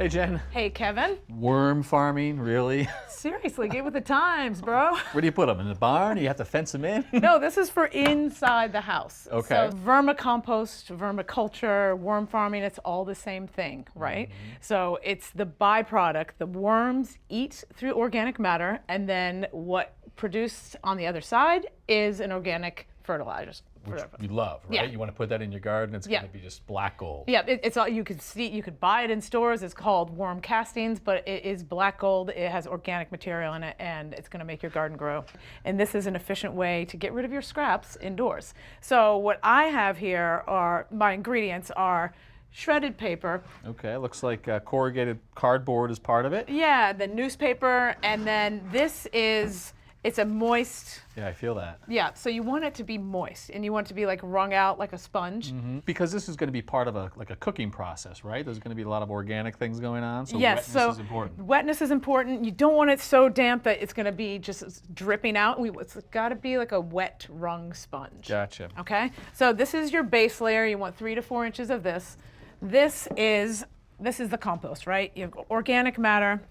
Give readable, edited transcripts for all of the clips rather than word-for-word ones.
Hey, Jen. Hey, Kevin. Worm farming, really? Seriously, get with the times, bro. Where do you put them? In the barn? You have to fence them in? No, this is for inside the house. Okay. So vermicompost, vermiculture, worm farming, it's all the same thing, right? So it's the byproduct. The worms eat through organic matter, and then what produced on the other side is an organic fertilizer. Which you love, right? Yeah. You want to put that in your garden, it's Yeah. going to be just black gold. Yeah, it's all you could see. You could buy it in stores. It's called worm castings, but it is black gold. It has organic material in it, and it's going to make your garden grow. And this is an efficient way to get rid of your scraps indoors. So what I have here are my ingredients are shredded paper. Okay, looks like corrugated cardboard is part of it. Yeah, the newspaper, and then this is. It's a moist. Yeah, I feel that. Yeah, so you want it to be moist, and you want it to be like wrung out like a sponge. Because this is going to be part of a cooking process, right? There's going to be a lot of organic things going on, so Yes, wetness so is important. wetness is important. You don't want it so damp that it's going to be just dripping out. It's got to be like a wet wrung sponge. Gotcha. Okay, so this is your base layer. You want 3 to 4 inches of this. This is the compost, right? You have organic matter.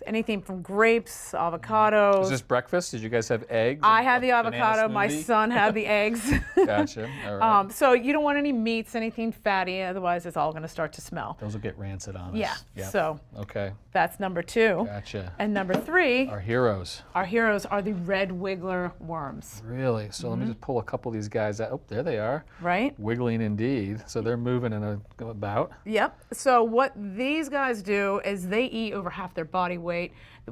Anything from grapes, avocados. Is this breakfast? Did you guys have eggs? I had the Banana avocado. My smoothie? son had the eggs. Gotcha. All right. So you don't want any meats, anything fatty. Otherwise, it's all going to start to smell. Those will get rancid on us. Yeah. Yep. So Okay. that's number 2. Gotcha. And number 3, Our heroes. our heroes are the red wiggler worms, Really? So let me just pull a couple of these guys out. Oh, there they are. right? Wiggling indeed. So they're moving in about. Yep. So what these guys do is they eat over half their body weight.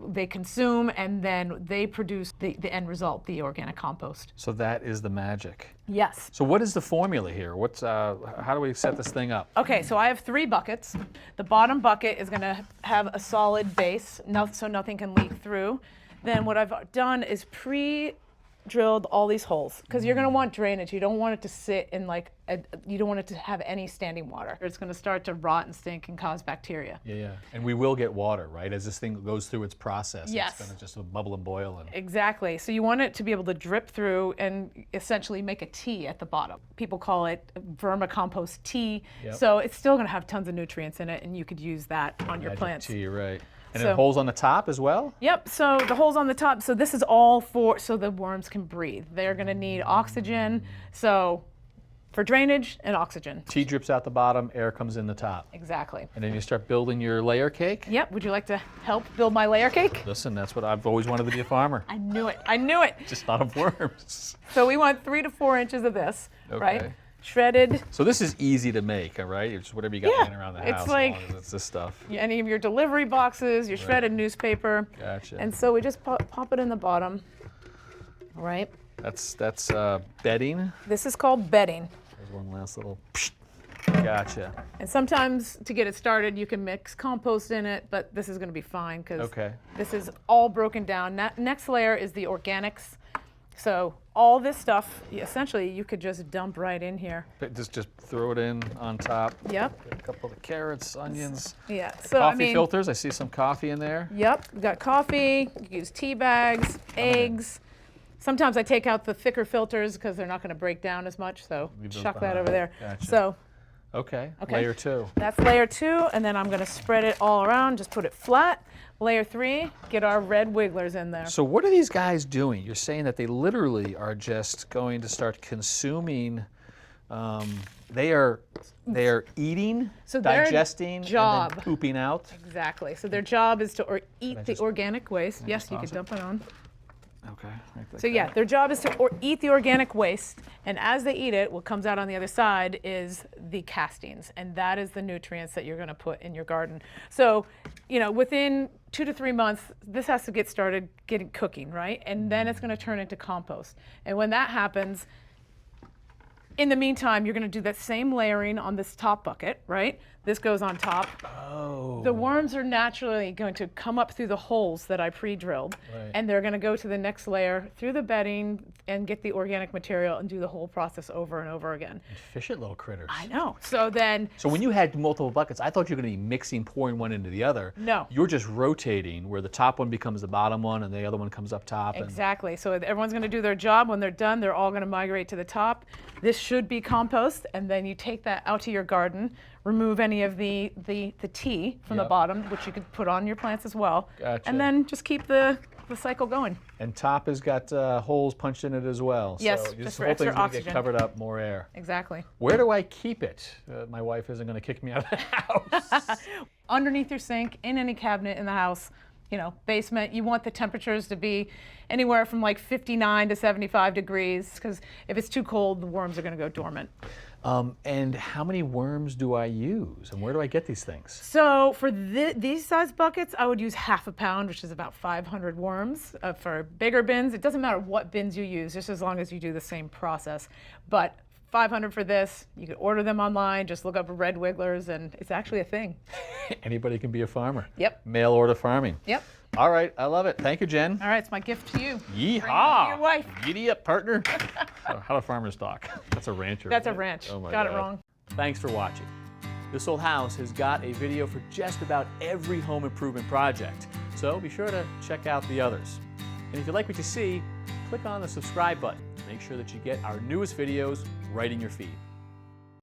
They consume, and then they produce the end result, the organic compost. So that is the magic. Yes. So what is the formula here? What's how do we set this thing up? Okay, so I have 3 buckets. The bottom bucket is going to have a solid base, so nothing can leak through. Then what I've done is pre-drilled all these holes, because you're going to want drainage. You don't want it to sit in you don't want it to have any standing water. It's going to start to rot and stink and cause bacteria. Yeah. And we will get water, right? As this thing goes through its process. Yes. It's going to just bubble and boil. And Exactly. So you want it to be able to drip through and essentially make a tea at the bottom. People call it vermicompost tea. Yep. So it's still going to have tons of nutrients in it, and you could use that on your magic plants. tea, right. And So- then holes on the top as well? Yep, so the holes on the top, so this is all so the worms can breathe. They're gonna need oxygen, so for drainage and oxygen. Tea drips out the bottom, air comes in the top. Exactly. And then you start building your layer cake? Yep, would you like to help build my layer cake? Listen, that's what I've always wanted to be a farmer. I knew it. Just not of worms. So we want 3 to 4 inches of this, right? Okay. Shredded, So this is easy to make, all right? It's whatever you got Yeah, laying around the it's house, like- as long as it's this stuff. any of your delivery boxes, your shredded newspaper. Gotcha. And so we just pop it in the bottom, right? That's bedding. This is called bedding. There's one last little. Gotcha. And sometimes to get it started, you can mix compost in it, but this is going to be fine because Okay. this is all broken down. Next layer is the organics. So all this stuff, essentially, you could just dump right in here. Just throw it in on top. Yep. Get a couple of carrots, onions. Yeah. So Coffee filters. I see some coffee in there. Yep. We got coffee. You can use tea bags, eggs. Sometimes I take out the thicker filters because they're not going to break down as much. So Leave those chuck that behind. over there. Gotcha. So Okay. Okay. Layer 2. that's layer 2, and then I'm going to spread it all around. Just put it flat. Layer 3, get our red wigglers in there. So what are these guys doing? You're saying that they literally are just going to start consuming. They are eating, So their digesting, job- and then pooping out. Exactly. So their job is to eat the just- organic waste. Yes, just you could toss it? dump it on. Okay. Like that So yeah, their job is to eat the organic waste, and as they eat it, what comes out on the other side is the castings, and that is the nutrients that you're going to put in your garden. So, within 2 to 3 months, this has to get started cooking, right? And then it's going to turn into compost. And when that happens, in the meantime, you're going to do that same layering on this top bucket, right? This goes on top. Oh. The worms are naturally going to come up through the holes that I pre-drilled, Right. and they're going to go to the next layer through the bedding and get the organic material and do the whole process over and over again. Efficient little critters. I know. So then, So when you had multiple buckets, I thought you were going to be mixing, pouring one into the other. No. You're just rotating where the top one becomes the bottom one and the other one comes up top. exactly. So everyone's going to do their job. When they're done, they're all going to migrate to the top. This should be compost, and then you take that out to your garden, remove any of the tea from the Yep. bottom, which you could put on your plants as well, Gotcha. and then just keep the cycle going. And top has got holes punched in it as well. Yes, so just the for whole extra thing's going to get oxygen. covered up, more air. Exactly. Where do I keep it? My wife isn't going to kick me out of the house. Underneath your sink, in any cabinet in the house, you know, basement, you want the temperatures to be anywhere from like 59 to 75 degrees, because if it's too cold, the worms are going to go dormant. And how many worms do I use? And where do I get these things? So for these size buckets, I would use half a pound, which is about 500 worms. For bigger bins, it doesn't matter what bins you use, just as long as you do the same process. But 500 for this, you could order them online, just look up red wigglers, and it's actually a thing. Anybody can be a farmer. Yep. Mail order farming. Yep. All right, I love it. Thank you, Jen. All right, it's my gift to you. Yeehaw! Your wife. Giddy up, partner. How do farmers talk? That's a rancher. That's a isn't it? ranch. Oh my Got God. it wrong. Thanks for watching. This Old House has got a video for just about every home improvement project, so be sure to check out the others. And if you like what you see, click on the subscribe button to make sure that you get our newest videos right in your feed.